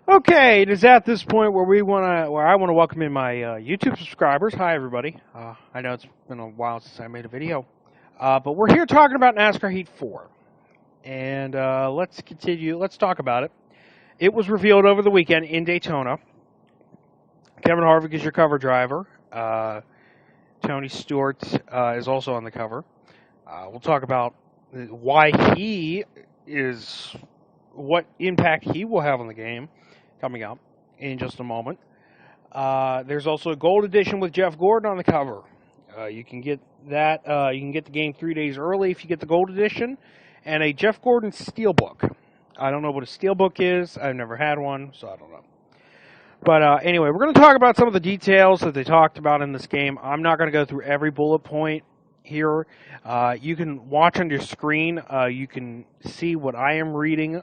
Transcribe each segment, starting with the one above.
Okay, it is at this point where I want to welcome in my YouTube subscribers. Hi, everybody. I know it's been a while since I made a video, but we're here talking about NASCAR Heat 4, and let's continue. Let's talk about it. It was revealed over the weekend in Daytona. Kevin Harvick is your cover driver. Tony Stewart is also on the cover. We'll talk about why he is, what impact he will have on the game coming up in just a moment. There's also a gold edition with Jeff Gordon on the cover. You can get that. You can get the game 3 days early if you get the gold edition, and a Jeff Gordon steelbook. I don't know what a steelbook is. I've never had one, so I don't know. But anyway, we're going to talk about some of the details that they talked about in this game. I'm not going to go through every bullet point here. You can watch on your screen. You can see what I am reading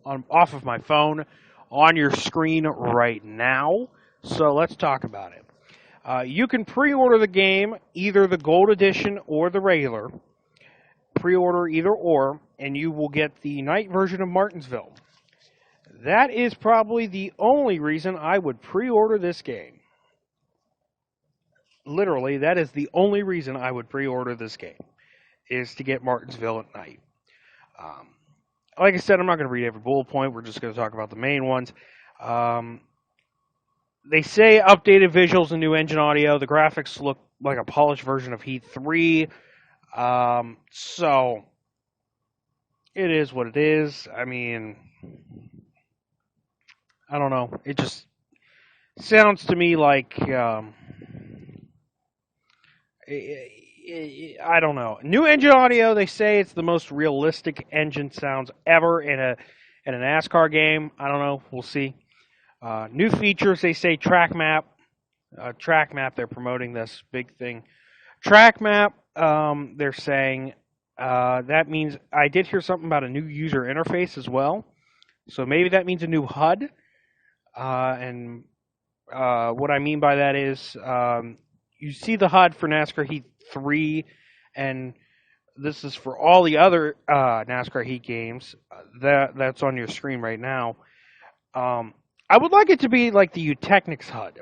off of my phone on your screen right now. So let's talk about it. You can pre-order the game, either the gold edition or the regular. Pre-order either or, and you will get the night version of Martinsville. That is probably the only reason I would pre-order this game. Literally, that is the only reason I would pre-order this game, is to get Martinsville at night. Like I said, I'm not going to read every bullet point. We're just going to talk about the main ones. They say updated visuals and new engine audio. The graphics look like a polished version of Heat 3. So, it is what it is. I mean, I don't know. It just sounds to me like, I don't know. New engine audio, they say it's the most realistic engine sounds ever in a NASCAR game. I don't know. We'll see. New features, they say track map. Track map, they're promoting this big thing. Track map, they're saying that means, I did hear something about a new user interface as well. So maybe that means a new HUD. And what I mean by that is you see the HUD for NASCAR Heat 3, and this is for all the other NASCAR Heat games. That's on your screen right now. I would like it to be like the Technics HUD.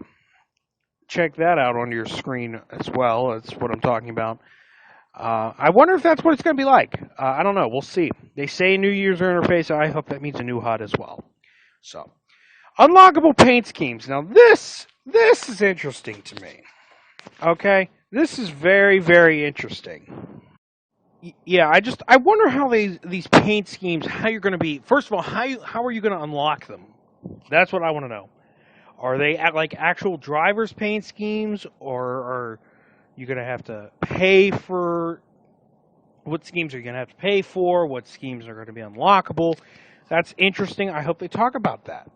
Check that out on your screen as well. That's what I'm talking about. I wonder if that's what it's going to be like. I don't know. We'll see. They say new user interface. I hope that means a new HUD as well. So, unlockable paint schemes. Now, this is interesting to me. Okay? This is very, very interesting. Yeah, I wonder how these paint schemes, how you're going to be, first of all, how are you going to unlock them? That's what I want to know. Are they like actual driver's paint schemes, or are you going to have to pay for, what schemes are you going to have to pay for? What schemes are going to be unlockable? That's interesting. I hope they talk about that.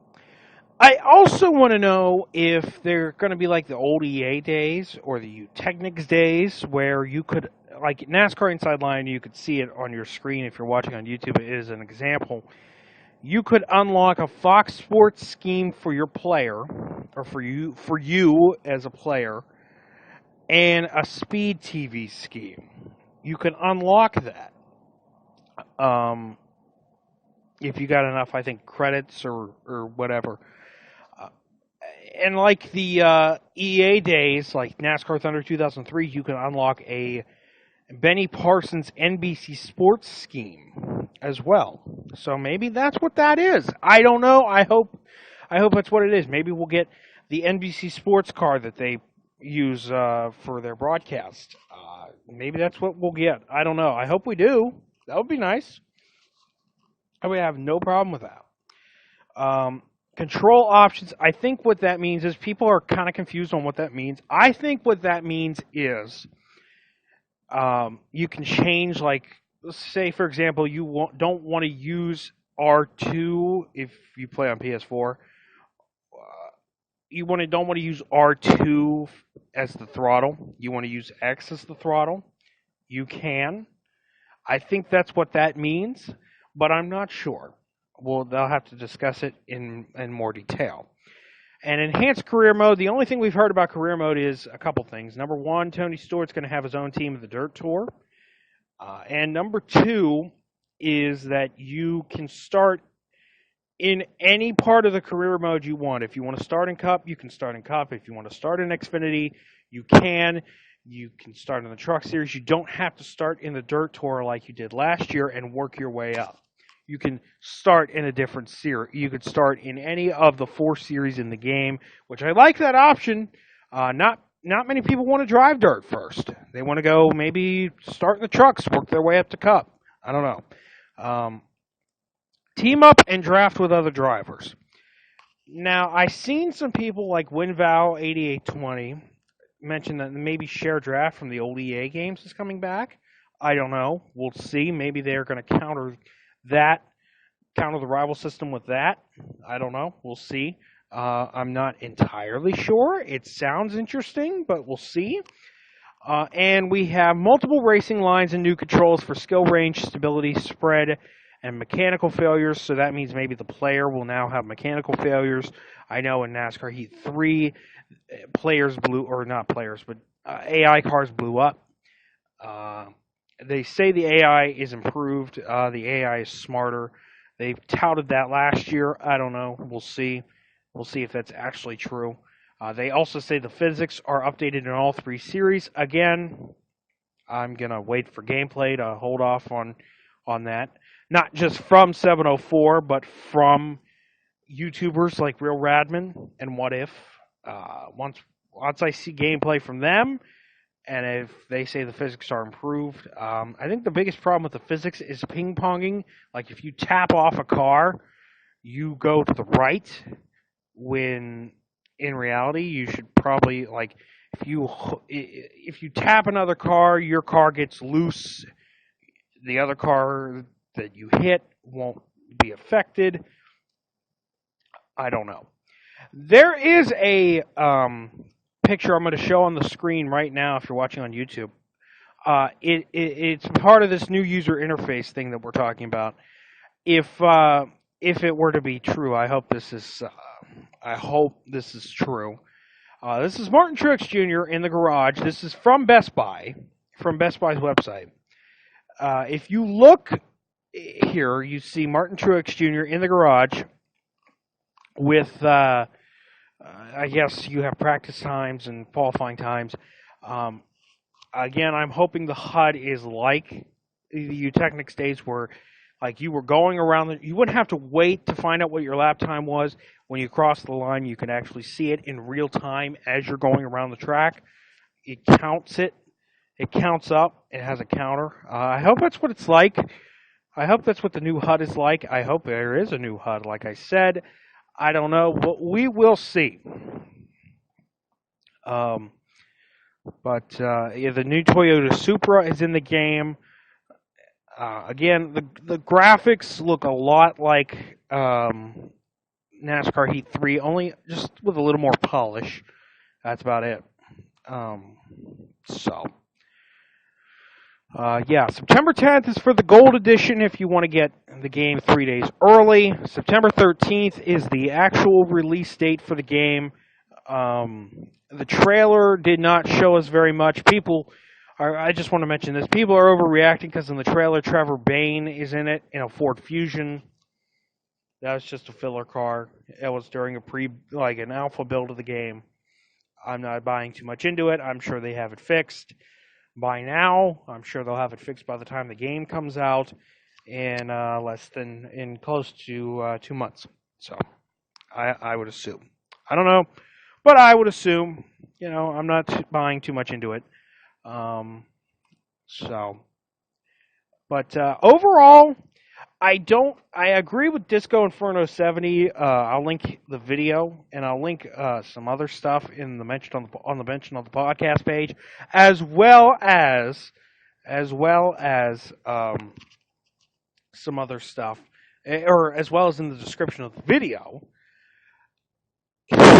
I also want to know if they're going to be like the old EA days or the Technics days, where you could, like NASCAR Inside Line, you could see it on your screen if you're watching on YouTube. It is an example. You could unlock a Fox Sports scheme for your player, or for you as a player, and a Speed TV scheme. You can unlock that if you got enough, I think, credits or whatever. And like the EA days, like NASCAR Thunder 2003, you can unlock a Benny Parsons NBC Sports scheme as well. So maybe that's what that is. I don't know. I hope that's what it is. Maybe we'll get the NBC Sports card that they use for their broadcast. Maybe that's what we'll get. I don't know. I hope we do. That would be nice. I would have no problem with that. Control options. I think what that means is, people are kind of confused on what that means. I think what that means is you can change, like, say, for example, you don't want to use R2 if you play on PS4. You don't want to use R2 as the throttle. You want to use X as the throttle. You can. I think that's what that means, but I'm not sure. Well, they'll have to discuss it in more detail. And enhanced career mode, the only thing we've heard about career mode is a couple things. Number one, Tony Stewart's going to have his own team of the Dirt Tour. And number two is that you can start in any part of the career mode you want. If you want to start in Cup, you can start in Cup. If you want to start in Xfinity, you can. You can start in the Truck Series. You don't have to start in the Dirt Tour like you did last year and work your way up. You can start in a different series. You could start in any of the 4 series in the game, which I like that option. Not many people want to drive dirt first. They want to go maybe start in the trucks, work their way up to Cup. I don't know. Team up and draft with other drivers. Now, I've seen some people like WinVal8820 mention that maybe share draft from the old EA games is coming back. I don't know. We'll see. Maybe they're going to counter the rival system with that. I don't know. We'll see. I'm not entirely sure. It sounds interesting, but we'll see. And we have multiple racing lines and new controls for skill range, stability, spread, and mechanical failures. So that means maybe the player will now have mechanical failures. I know in NASCAR Heat 3, AI cars blew up. They say the AI is improved. The AI is smarter. They've touted that last year. I don't know. We'll see. We'll see if that's actually true. They also say the physics are updated in all 3 series. Again, I'm going to wait for gameplay to hold off on that. Not just from 704, but from YouTubers like Real Radman and What If. Once I see gameplay from them, and if they say the physics are improved, I think the biggest problem with the physics is ping-ponging. Like if you tap off a car, you go to the right, when in reality you should probably, like, if you tap another car, your car gets loose. The other car that you hit won't be affected. I don't know. There is a picture I'm going to show on the screen right now if you're watching on YouTube. It's part of this new user interface thing that we're talking about. If it were to be true, I hope this is true. This is Martin Truex Jr. in the garage. This is from Best Buy, from Best Buy's website. If you look here, you see Martin Truex Jr. in the garage with, I guess you have practice times and qualifying times. Again, I'm hoping the HUD is like the Technics days where, like, you were going around, you wouldn't have to wait to find out what your lap time was. When you cross the line, you can actually see it in real time as you're going around the track. It counts it. It counts up. It has a counter. I hope that's what it's like. I hope that's what the new HUD is like. I hope there is a new HUD, like I said. I don't know, but we will see. Yeah, the new Toyota Supra is in the game. Again, the graphics look a lot like NASCAR Heat 3, only just with a little more polish. That's about it. Yeah, September 10th is for the Gold Edition if you want to get the game 3 days early. September 13th is the actual release date for the game. The trailer did not show us very much. I just want to mention this. People are overreacting because in the trailer, Trevor Bayne is in it in a Ford Fusion. That was just a filler car. It was during an alpha build of the game. I'm not buying too much into it. I'm sure they have it fixed by now. I'm sure they'll have it fixed by the time the game comes out in close to 2 months. So I would assume. I don't know, but I would assume. I'm not buying too much into it. Overall, I agree with Disco Inferno 70. I'll link the video and I'll link some other stuff in the mention on the mention on the podcast page, as well as some other stuff, or as well as in the description of the video.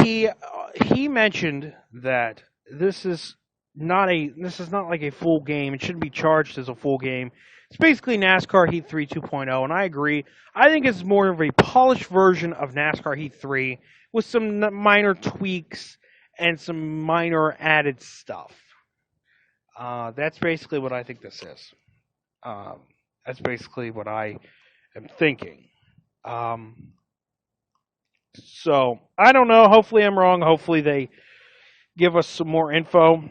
He mentioned that this is not like a full game. It shouldn't be charged as a full game. It's basically NASCAR Heat 3 2.0, and I agree. I think it's more of a polished version of NASCAR Heat 3 with some minor tweaks and some minor added stuff. That's basically what I think this is. That's basically what I am thinking. So I don't know. Hopefully I'm wrong. Hopefully they give us some more info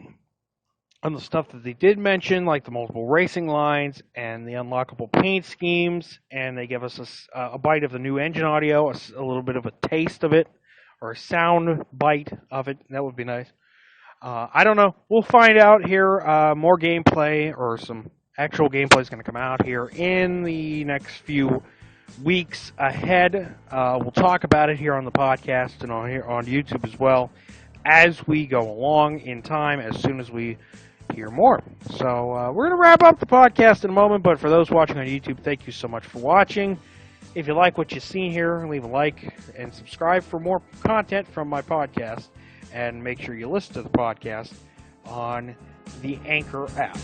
on the stuff that they did mention, like the multiple racing lines and the unlockable paint schemes, and they give us a bite of the new engine audio, a little bit of a taste of it, or a sound bite of it. That would be nice. I don't know. We'll find out here. More gameplay or some actual gameplay is going to come out here in the next few weeks ahead. We'll talk about it here on the podcast and on here on YouTube as well as we go along in time. As soon as we hear more. So we're going to wrap up the podcast in a moment. But for those watching on YouTube, thank you so much for watching. If you like what you've seen here, leave a like and subscribe for more content from my podcast. And make sure you listen to the podcast on the Anchor app.